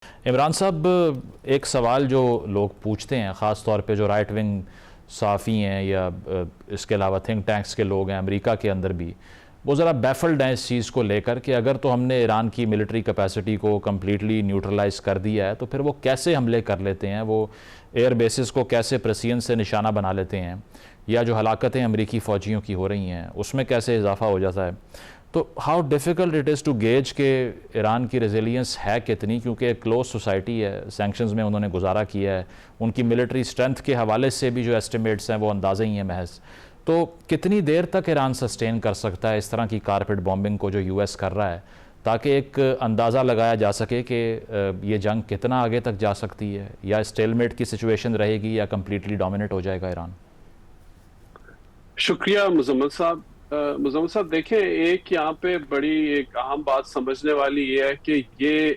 عمران صاحب، ایک سوال جو لوگ پوچھتے ہیں خاص طور پہ جو رائٹ ونگ صحافی ہیں یا اس کے علاوہ تھنک ٹینکس کے لوگ ہیں امریکہ کے اندر بھی، وہ ذرا بیفلڈ ہیں اس چیز کو لے کر کہ اگر تو ہم نے ایران کی ملٹری کیپیسٹی کو کمپلیٹلی نیوٹرلائز کر دیا ہے تو پھر وہ کیسے حملے کر لیتے ہیں، وہ ایئر بیسز کو کیسے پریسین سے نشانہ بنا لیتے ہیں، یا جو ہلاکتیں امریکی فوجیوں کی ہو رہی ہیں اس میں کیسے اضافہ ہو جاتا ہے۔ تو how difficult it is to gauge کہ ایران کی ریزیلینس ہے کتنی، کیونکہ ایک کلوز سوسائٹی ہے، سینکشنز میں انہوں نے گزارا کیا ہے، ان کی ملٹری اسٹرینتھ کے حوالے سے بھی جو ایسٹیمیٹس ہیں وہ اندازے ہی ہیں محض۔ تو کتنی دیر تک ایران سسٹین کر سکتا ہے اس طرح کی کارپیٹ بومبنگ کو جو یو ایس کر رہا ہے، تاکہ ایک اندازہ لگایا جا سکے کہ یہ جنگ کتنا آگے تک جا سکتی ہے، یا اسٹیل میٹ کی سچویشن رہے گی یا کمپلیٹلی ڈومینیٹ ہو جائے گا ایران؟ شکریہ مزمل صاحب۔ مزمل صاحب دیکھیں، ایک یہاں پہ بڑی ایک اہم بات سمجھنے والی یہ ہے کہ یہ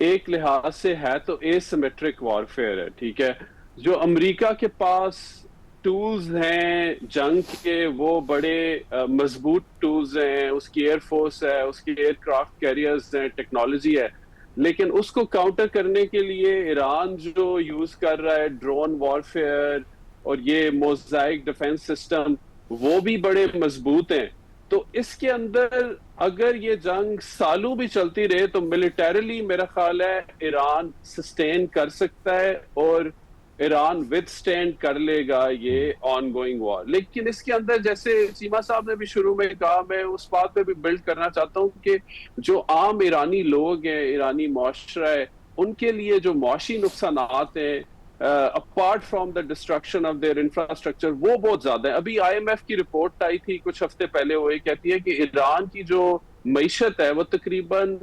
ایک لحاظ سے ہے تو اے سیمیٹرک وارفیئر ہے، ٹھیک ہے۔ جو امریکہ کے پاس ٹولز ہیں جنگ کے، وہ بڑے مضبوط ٹولز ہیں، اس کی ایئر فورس ہے، اس کی ایئر کرافٹ کیریئرز ہیں، ٹیکنالوجی ہے، لیکن اس کو کاؤنٹر کرنے کے لیے ایران جو یوز کر رہا ہے ڈرون وارفیئر اور یہ موزائک ڈیفنس سسٹم، وہ بھی بڑے مضبوط ہیں۔ تو اس کے اندر اگر یہ جنگ سالوں بھی چلتی رہے تو ملیٹریلی میرا خیال ہے ایران سسٹین کر سکتا ہے، اور ایران ود سٹینڈ کر لے گا یہ آن گوئنگ وار۔ لیکن اس کے اندر جیسے سیما صاحب نے بھی شروع میں کہا، میں اس بات پہ بھی بلڈ کرنا چاہتا ہوں کہ جو عام ایرانی لوگ ہیں، ایرانی معاشرہ ہے، ان کے لیے جو معاشی نقصانات ہیں apart from the destruction of their infrastructure, وہ بہت زیادہ ہے۔ ابھی آئی ایم ایف کی رپورٹ آئی تھی کچھ ہفتے پہلے، وہ یہ کہتی ہے کہ ایران کی جو معیشت ہے وہ تقریباً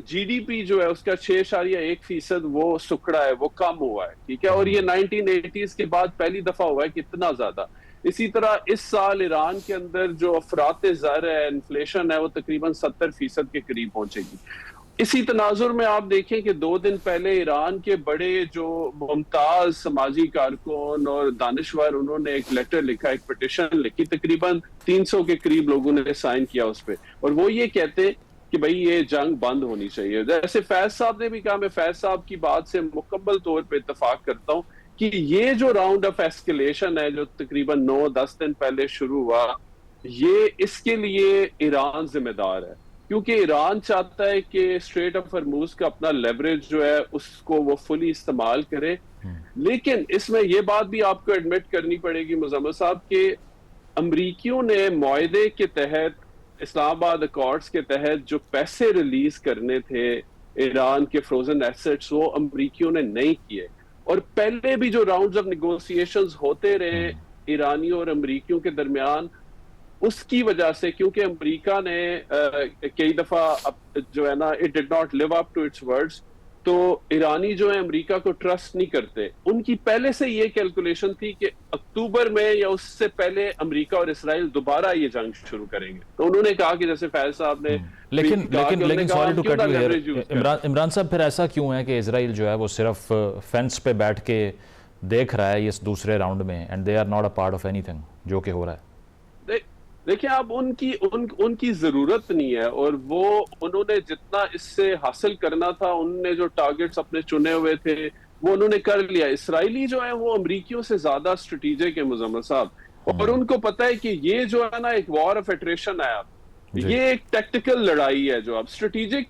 جی ڈی پی جو ہے اس کا 6.1% وہ سکڑا ہے، وہ کم ہوا ہے، ٹھیک ہے۔ اور یہ 1980s کے بعد پہلی دفعہ ہوا ہے کہ اتنا زیادہ۔ اسی طرح اس سال ایران کے اندر جو افراط زر ہے، انفلیشن ہے، وہ تقریباً 70% کے قریب پہنچے گی۔ اسی تناظر میں آپ دیکھیں کہ 2 دن پہلے ایران کے بڑے جو ممتاز سماجی کارکن اور دانشور، انہوں نے ایک لیٹر لکھا، ایک پٹیشن لکھی، تقریباً 300 کے قریب لوگوں نے سائن کیا اس پہ، اور وہ یہ کہتے کہ بھئی یہ جنگ بند ہونی چاہیے۔ جیسے فیض صاحب نے بھی کہا، میں فیض صاحب کی بات سے مکمل طور پہ اتفاق کرتا ہوں کہ یہ جو راؤنڈ آف ایسکیلیشن ہے جو تقریباً 9-10 دن پہلے شروع ہوا، یہ اس کے لیے ایران ذمہ دار ہے، کیونکہ ایران چاہتا ہے کہ اسٹریٹ آف ہرموز کا اپنا لیوریج جو ہے اس کو وہ فلی استعمال کرے۔ لیکن اس میں یہ بات بھی آپ کو ایڈمٹ کرنی پڑے گی مزمل صاحب کہ امریکیوں نے معاہدے کے تحت، اسلام آباد اکارڈز کے تحت جو پیسے ریلیز کرنے تھے ایران کے فروزن ایسٹس، وہ امریکیوں نے نہیں کیے۔ اور پہلے بھی جو راؤنڈز آف نیگوسیشنز ہوتے رہے ایرانیوں اور امریکیوں کے درمیان، اس کی وجہ سے، کیونکہ امریکہ نے کئی دفعہ جو ہے نا it did not live up to its words, تو ایرانی جو ہے امریکہ کو ٹرسٹ نہیں کرتے۔ ان کی پہلے سے یہ کیلکولیشن تھی کہ اکتوبر میں یا اس سے پہلے امریکہ اور اسرائیل دوبارہ یہ جنگ شروع کریں گے۔ تو انہوں نے کہا کہ جیسے فیض صاحب نے لیکن sorry to cut you here, Imran sahab پھر ایسا کیوں ہے کہ اسرائیل جو ہے وہ صرف فینس پہ بیٹھ کے دیکھ رہا ہے اس دوسرے راؤنڈ میں، and they are not a part of anything جو کہ ہو رہا ہے؟ دیکھیں اب ان کی ضرورت نہیں ہے، اور وہ انہوں نے جتنا اس سے حاصل کرنا تھا، انہوں نے جو ٹارگٹس اپنے چنے ہوئے تھے وہ انہوں نے کر لیا۔ اسرائیلی جو ہیں وہ امریکیوں سے زیادہ اسٹریٹیجک ہے مزمل صاحب، اور ان کو پتہ ہے کہ یہ جو ہے نا ایک وار آف ایٹریشن ہے، یہ ایک ٹیکٹیکل لڑائی ہے جو اب اسٹریٹیجک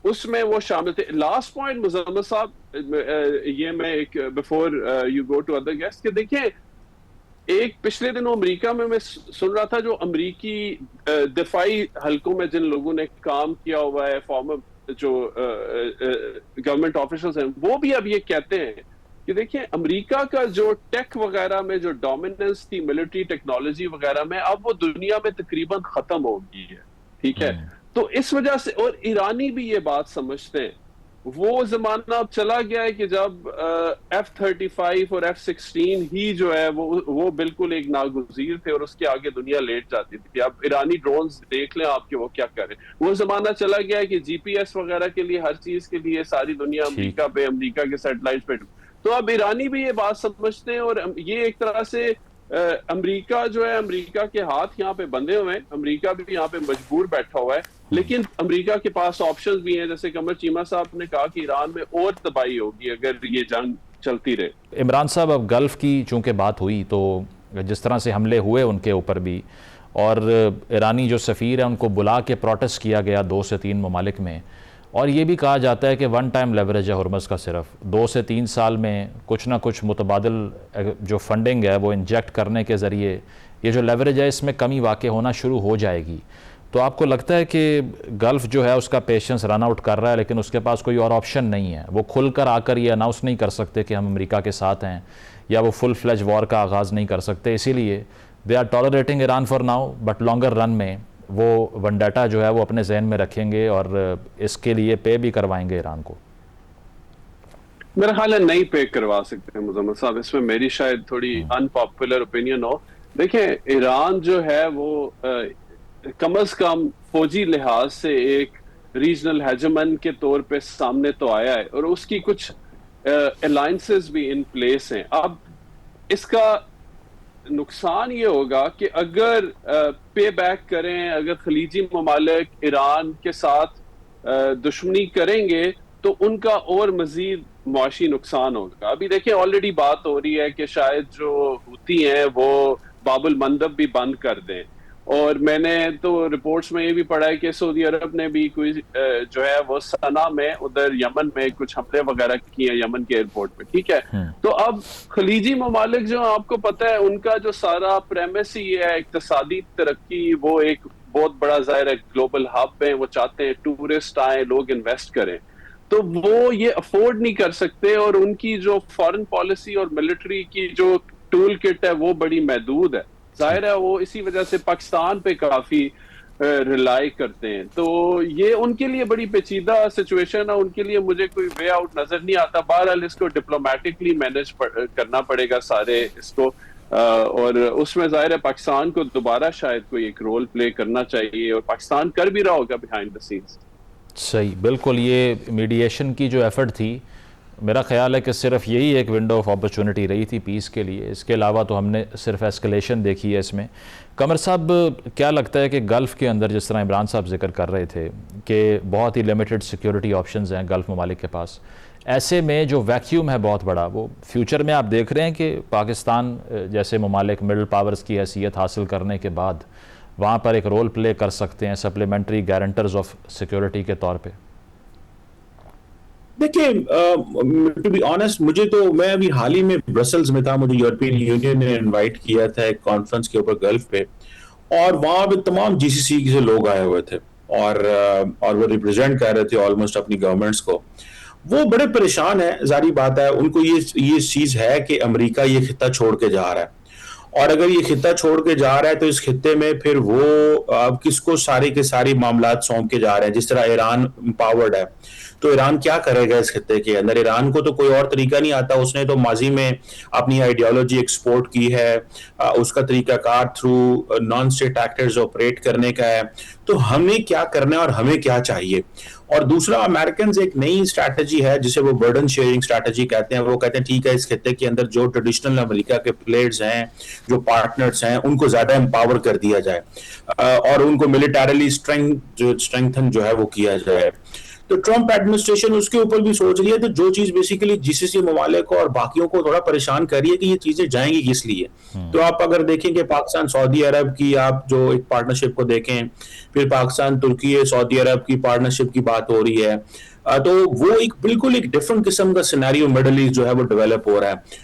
اس میں وہ شامل تھے۔ لاسٹ پوائنٹ مزمل صاحب، یہ میں ایک before you go to other guest, کہ دیکھیں ایک پچھلے دنوں امریکہ میں سن رہا تھا، جو امریکی دفاعی حلقوں میں جن لوگوں نے کام کیا ہوا ہے، فارمر جو گورنمنٹ آفیشلز ہیں، وہ بھی اب یہ کہتے ہیں کہ دیکھیں امریکہ کا جو ٹیک وغیرہ میں جو ڈومیننس تھی ملٹری ٹیکنالوجی وغیرہ میں، اب وہ دنیا میں تقریباً ختم ہو گئی ہے، ٹھیک ہے۔ تو اس وجہ سے، اور ایرانی بھی یہ بات سمجھتے ہیں، وہ زمانہ اب چلا گیا ہے کہ جب F-35 اور F-16 ہی جو ہے وہ بالکل ایک ناگزیر تھے، اور اس کے آگے دنیا لیٹ جاتی تھی۔ اب ایرانی ڈرونز دیکھ لیں آپ کہ وہ کیا کر رہے ہیں۔ وہ زمانہ چلا گیا ہے کہ جی پی ایس وغیرہ کے لیے، ہر چیز کے لیے ساری دنیا امریکہ پہ، امریکہ کے سیٹلائٹ پہ۔ تو اب ایرانی بھی یہ بات سمجھتے ہیں، اور یہ ایک طرح سے امریکہ جو ہے امریکہ کے ہاتھ یہاں پہ بندھے ہوئے ہیں, امریکہ بھی یہاں پہ مجبور بیٹھا ہوا ہے, لیکن امریکہ کے پاس آپشنز بھی ہیں, جیسے قمر چیمہ صاحب نے کہا کہ ایران میں اور تباہی ہوگی اگر یہ جنگ چلتی رہے. عمران صاحب, اب گلف کی چونکہ بات ہوئی تو جس طرح سے حملے ہوئے ان کے اوپر بھی, اور ایرانی جو سفیر ہیں ان کو بلا کے پروٹیسٹ کیا گیا 2 سے 3 ممالک میں, اور یہ بھی کہا جاتا ہے کہ ون ٹائم لیوریج ہے ہرمز کا, صرف 2 سے 3 سال میں کچھ نہ کچھ متبادل جو فنڈنگ ہے وہ انجیکٹ کرنے کے ذریعے یہ جو لیوریج ہے اس میں کمی واقع ہونا شروع ہو جائے گی. تو آپ کو لگتا ہے کہ گلف جو ہے اس کا پیشنس رن آؤٹ کر رہا ہے, لیکن اس کے پاس کوئی اور آپشن نہیں ہے, وہ کھل کر آ کر یہ اناؤنس نہیں کر سکتے کہ ہم امریکہ کے ساتھ ہیں, یا وہ فل فلیج وار کا آغاز نہیں کر سکتے, اسی لیے they are tolerating Iran for now, but longer run میں وہ ونڈیٹا جو ہے وہ اپنے ذہن میں رکھیں گے اور اس کے لیے پے بھی کروائیں گے ایران کو. میرا خیال ہے نہیں پے کروا سکتے ہیں مزمل صاحب, اس میں میری شاید تھوڑی انپاپولر اوپینین ہو. دیکھیں ایران جو ہے وہ کم از کم فوجی لحاظ سے ایک ریجنل ہیجمن کے طور پہ سامنے تو آیا ہے, اور اس کی کچھ الائنسز بھی ان پلیس ہیں. اب اس کا نقصان یہ ہوگا کہ اگر پے بیک کریں, اگر خلیجی ممالک ایران کے ساتھ دشمنی کریں گے تو ان کا اور مزید معاشی نقصان ہوگا. ابھی دیکھیں آلریڈی بات ہو رہی ہے کہ شاید جو ہوتی ہیں وہ باب المندب بھی بند کر دیں, اور میں نے تو رپورٹس میں یہ بھی پڑھا ہے کہ سعودی عرب نے بھی کوئی جو ہے وہ سنا میں ادھر یمن میں کچھ حملے وغیرہ کیے ہیں یمن کے ایئرپورٹ پہ, ٹھیک ہے. تو اب خلیجی ممالک جو آپ کو پتہ ہے ان کا جو سارا پریمس ہی ہے اقتصادی ترقی, وہ ایک بہت بڑا ظاہر ہے گلوبل ہب ہے, وہ چاہتے ہیں ٹورسٹ آئیں, لوگ انویسٹ کریں, تو وہ یہ افورڈ نہیں کر سکتے, اور ان کی جو فارن پالیسی اور ملٹری کی جو ٹول کٹ ہے وہ بڑی محدود ہے. ظاہر ہے وہ اسی وجہ سے پاکستان پہ کافی ریلائی کرتے ہیں. تو یہ ان کے لیے بڑی پیچیدہ سچویشن ہے, ان کے لیے مجھے کوئی وے آؤٹ نظر نہیں آتا. بہرحال اس کو ڈپلومیٹکلی مینج کرنا پڑے گا سارے اس کو, اور اس میں ظاہر ہے پاکستان کو دوبارہ شاید کوئی ایک رول پلے کرنا چاہیے, اور پاکستان کر بھی رہا ہوگا بیہائنڈ دا سینز. صحیح, بالکل. یہ میڈیشن کی جو ایفرٹ تھی, میرا خیال ہے کہ صرف یہی ایک ونڈو آف اپرچونٹی رہی تھی پیس کے لیے, اس کے علاوہ تو ہم نے صرف ایسکلیشن دیکھی ہے اس میں. قمر صاحب, کیا لگتا ہے کہ گلف کے اندر جس طرح عمران صاحب ذکر کر رہے تھے کہ بہت ہی لیمیٹڈ سیکیورٹی آپشنز ہیں گلف ممالک کے پاس, ایسے میں جو ویکیوم ہے بہت بڑا, وہ فیوچر میں آپ دیکھ رہے ہیں کہ پاکستان جیسے ممالک مڈل پاورز کی حیثیت حاصل کرنے کے بعد وہاں پر ایک رول پلے کر سکتے ہیں سپلیمنٹری گارنٹرز آف سیکیورٹی کے طور پہ؟ دیکھیں, ٹو بی آنیسٹ, میں ابھی حال ہی میں برسلز میں تھا, مجھے یورپین یونین نے انوائٹ کیا تھا ایک کانفرنس کے اوپر گلف پہ, اور وہاں پہ تمام جی سی سی سے لوگ آئے ہوئے تھے, اور وہ ریپرزینٹ کر رہے تھے آلموسٹ اپنی گورنمنٹس کو. وہ بڑے پریشان ہیں, ظاہری بات ہے, ان کو یہ چیز ہے کہ امریکہ یہ خطہ چھوڑ کے جا رہا ہے, اور اگر یہ خطہ چھوڑ کے جا رہا ہے تو اس خطے میں پھر وہ کس کو ساری کے ساری معاملات سونپ کے جا رہے ہیں. جس طرح ایران امپاورڈ ہے, تو ایران کیا کرے گا اس خطے کے اندر؟ ایران کو تو کوئی اور طریقہ نہیں آتا, اس نے تو ماضی میں اپنی آئیڈیالوجی ایکسپورٹ کی ہے, اس کا طریقہ کار through non state actors operate کرنے کا ہے. تو ہمیں کیا کرنا ہے اور ہمیں کیا چاہیے؟ اور دوسرا, امریکنز ایک نئی اسٹریٹجی ہے جسے وہ برڈن شیئرنگ اسٹریٹجی کہتے ہیں. وہ کہتے ہیں ٹھیک ہے, اس خطے کے اندر جو ٹریڈیشنل امریکہ کے پلیئرز ہیں, جو پارٹنرز ہیں, ان کو زیادہ امپاور کر دیا جائے, اور ان کو ملیٹریلی اسٹرینگتھن جو ہے وہ کیا جائے. تو ٹرمپ ایڈمنسٹریشن اس کے اوپر بھی سوچ رہی ہے. تو جو چیز بیسیکلی جی سی سی ممالک اور باقیوں کو تھوڑا پریشان کر رہی ہے کہ یہ چیزیں جائیں گی کس لیے. تو آپ اگر دیکھیں کہ پاکستان سعودی عرب کی آپ جو ایک پارٹنرشپ کو دیکھیں, پھر پاکستان ترکی سعودی عرب کی پارٹنرشپ کی بات ہو رہی ہے, تو وہ ایک بالکل ایک ڈفرنٹ قسم کا سینیریو مڈل ایسٹ جو ہے وہ ڈیولپ ہو رہا ہے.